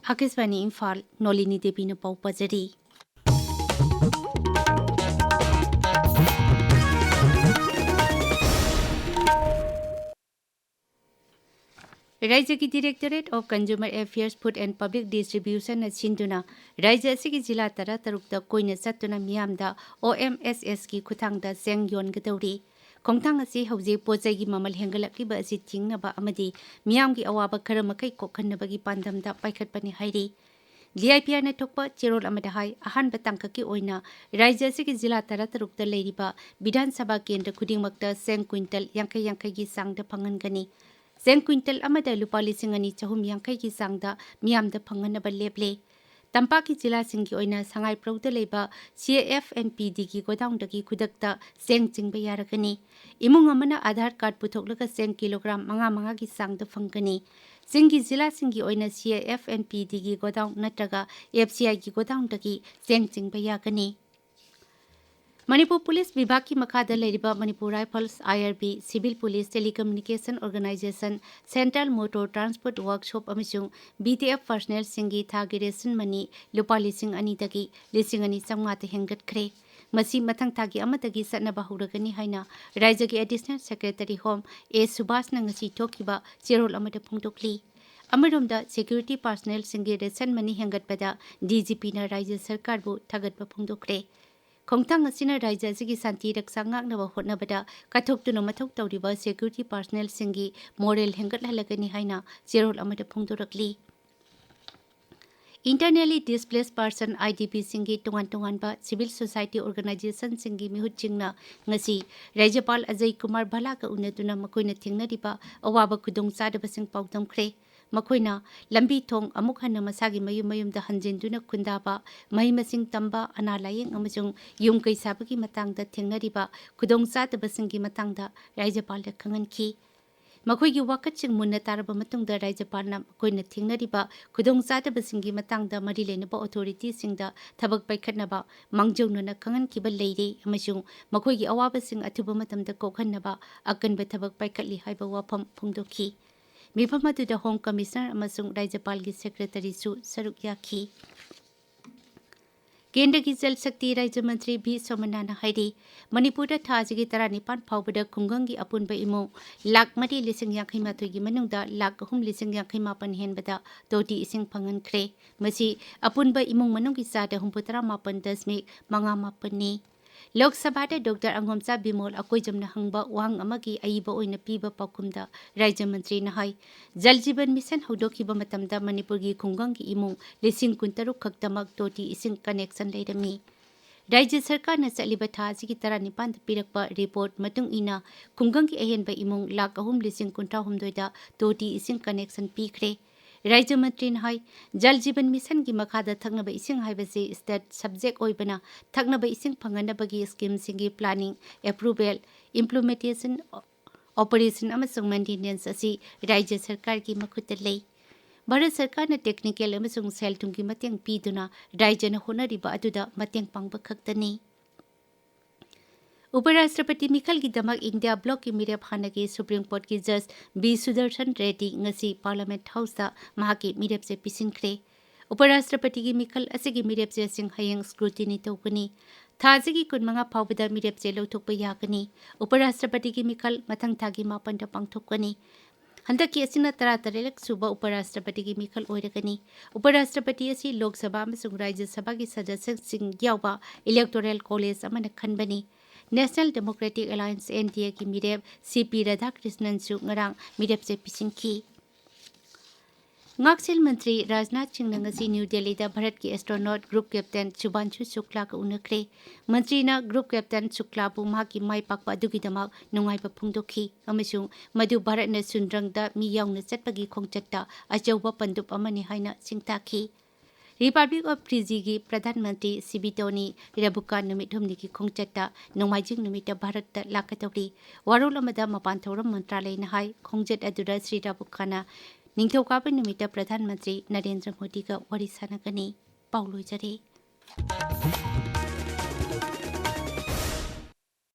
आकाशवाणी इम्फाल नोलिनी देवी ने पाउ पजरी राज्य की directorate of consumer affairs food and public distribution सिंधुना राज्य की जिला तरा तरुक कोईना चत्तुना मियामदा OMSS की खुथांगदा सेंग योनगदौरी खोंगथांग असी हौजिक पोचैगी ममल हेंगलक्लिबा असी थिंगनबा अमदी मियामगी अवाबा खर मखै कोखन्नबगी पांदमदा पाइखटपनि हाइरी DIPR ने थोकपा चेरोल अमदा हाई अहानबा तांककी ओइना राज्य की जिला तरा तरुकता लेरिबा विधान सभा केंद्र खुदिंगमक्ता सेंग क्विंटल यांखै यांखैगी सांगदा फंगनगनी सेंग क्विंटल अमदा लुपा लिसिंग अनि चहुम यांखैगी सांगदा मियामदा फंगनबा लेपले तंपाकी जिला सिंगी ओइना संगाई प्रौद लेबा CFNPD की गोदाउंडगी खुदकता सेंग चिंगबा यारगनी इमुंग अमना आधार कार्ड पुथोकलगा सेंग किलोग्राम मंगा की सांगदा फंगनी सिंगी जिला सिंगी ओइना CFNPD की गोदाउंड नत्रगा FCI की गोदाउंडगी सेंग चिंगबा यागनी मणिपुर पुलिस विभाग की मखादा लेरिबा Manipur rifles IRB civil police telecommunication organisation central motor transport workshop अमसुंग BTF पर्सनल सिंगी थागी रेसन मनी लुपा लिसिंग अनिदगी लिसिंग अनि चंगाते हेंगतख्रे मसी मथंग थागी अमदगी सनबा हुरगनी हाइना राज्य की additional secretary home A Subhash नंगसी थोकिबा चेरोल अमद फोंदोकली अमरोमदा सिक्योरिटी पर्सनल सिंगी रेसन मनी हेंगतपदा DGP ना राज्य सरकार बु थगतबा फोंदोकरे खोंगथांग असिना राज्य की शांति रक्षा गांगनबा होटनबदा कथोक्तुना मथौ तौरिबा सिक्योरिटी पर्सनल सिंगी मोरल हेंगतहलगनी हाइना चेरोल अमद फोंदोरकली इंटरनली डिस्प्लेस पर्सन IDP सिंगी तोंगान तोंगानबा सिविल सोसाइटी ऑर्गेनाइजेशन सिंगी मिहुत चिंगना ngasi राज्यपाल अजय कुमार भला का उन्नतुना मकोइना थिंगनरिबा अवाबा खुदोंग चादबसिंग पाउदमख्रे मखोइना लंबी थोंग अमुक हन्न मसागी मयुम मयुमदा हंजिनदुना खुंदाबा मही मसिंग तंबा अना लायेंग अमसुंग युम कैसाबगी मतंगदा थिंगनरिबा खुदोंग चादबसिंगी मतंगदा राज्यपाल दा खंगनखी मखोइगी वाकतसिंग मुन्ना तारबा मतुंगदा राज्यपालना मखोइना थिंगनरिबा खुदोंग चादबसिंगी मतंगदा मरि लेनबा अथॉरिटी सिंगदा थबक पाइखटनबा मांगजौनना खंगनखिबा लेरे अमसुंग मखोइगी अवाबसिंग अथुबा मतमदा कोखन्नबा अकनबा थबक पाइखटली हाइबा वाफम फोंदोखी मिफम अदुदा होम कमिश्नर अमसुंग राज्यपाल की सेक्रेटरी सु सरुक याखी केंद्र की जल शक्ति राज्य मंत्री भी सोमनाना हाइरी मणिपुर थाजिगी 19 फाउबदा खुंगंगी अपुनबा इमो लाख 4,58,000 की मनुंगदा लाख 3,58,000 हेनबदा तोटी इसिंग फंगनख्रे मसी अपुनबा इमुंग मनुंगी सादा 49.5 ने लोक सभा डॉक्टर अंगोमचा बिमोल अकोइजमना हंगबा वांग अमगी अइबा ओइना पीबा पाकुमदा राज्य मंत्री नहाई जल जीवन मिशन हौदोखिबा मतमदा मणिपुर की खुंगंग की इमुंग 13 खक्तमक तोटी इसिंग कनेक्शन लेरमी राज्य सरकार ने चलिबा थाजी की 19 पिरकपा रिपोर्ट मतुंग इना खुंगंग की अहेनबा इमुंग लाख 3,59 तोटी इसिंग कनेक्शन पीखरे राज्य मंत्री नहाई जल जीवन मिशन की मखादा थकनब इसिंग हाइबसे स्टेट सब्जेक्ट ओइबना थकनब इसिंग फंगनबगी स्कीम सिंगी प्लानिंग अप्रूवल इम्प्लीमेंटेशन ऑपरेशन अमसुंग मेंटेनेंस असी राज्य सरकार की मखुत ले भारत सरकार ने टेक्निकल अमसुंग सेल थुंगी मतेंग पीदुना राज्य न होनरिबा अदुदा मतेंग पांगबा खक्तनी उपराष्ट्रपति मिखल की दमक इंडिया ब्लॉक की मिरेप हाना के सुप्रीम कोर्ट की जज B Sudarshan Reddy ngasi parliament house दा महाकी मिरेप से पिसिनख्रे उपराष्ट्रपति की मिखल असिगी मिरेप से सिंह हयंग स्क्रूटिनी तौगनी थाजिगी 15 फाउबदा मिरेप से लौथोकपा यागनी उपराष्ट्रपति की मिखल मथंग थागी 9 पांगथोकनी हंदकी असिना 13 सुबह उपराष्ट्रपति की मिखल ओइरगनी उपराष्ट्रपति असी लोकसभा अमसुंग राज्य सभा की सदस्य सिंह यावबा इलेक्टोरल कॉलेज अमन खनबनी नेशनल डेमोक्रेटिक अलायंस NDA की मिरेप CP राधाकृष्णन सु ngarang मिरेप से पिसिंखी ngaksil मंत्री राजनाथ सिंह ngasi न्यू दिल्ली दा भारत की astronaut group captain Shubhanshu Shukla का उनख्रे मंत्री ना ग्रुप कैप्टन शुक्ला बु मा की माई पाकपा दुगिदमक नुंगाइबा फुंगदोखी अमसुंग मधु भारत ने सुंद्रंग दा मी याउना चटपगी खोंगचट्टा अचौबा पंदुप अमनि हाइना सिंगताखी रिपब्लिक ऑफ फिजी की प्रधानमंत्री सिबितोनी रबुका नुमित हुमनी की खोंगचट्टा नोंमाइजिंग नुमित भारत लाकतौरी वारोल अमदा मपान थौरम मंत्रालय नहाई खोंगचट अदुरा श्री रबुकाना निंगथौकाबा नुमित प्रधानमंत्री नरेंद्र मोदी का वरी सानगनी पाउलोइजरे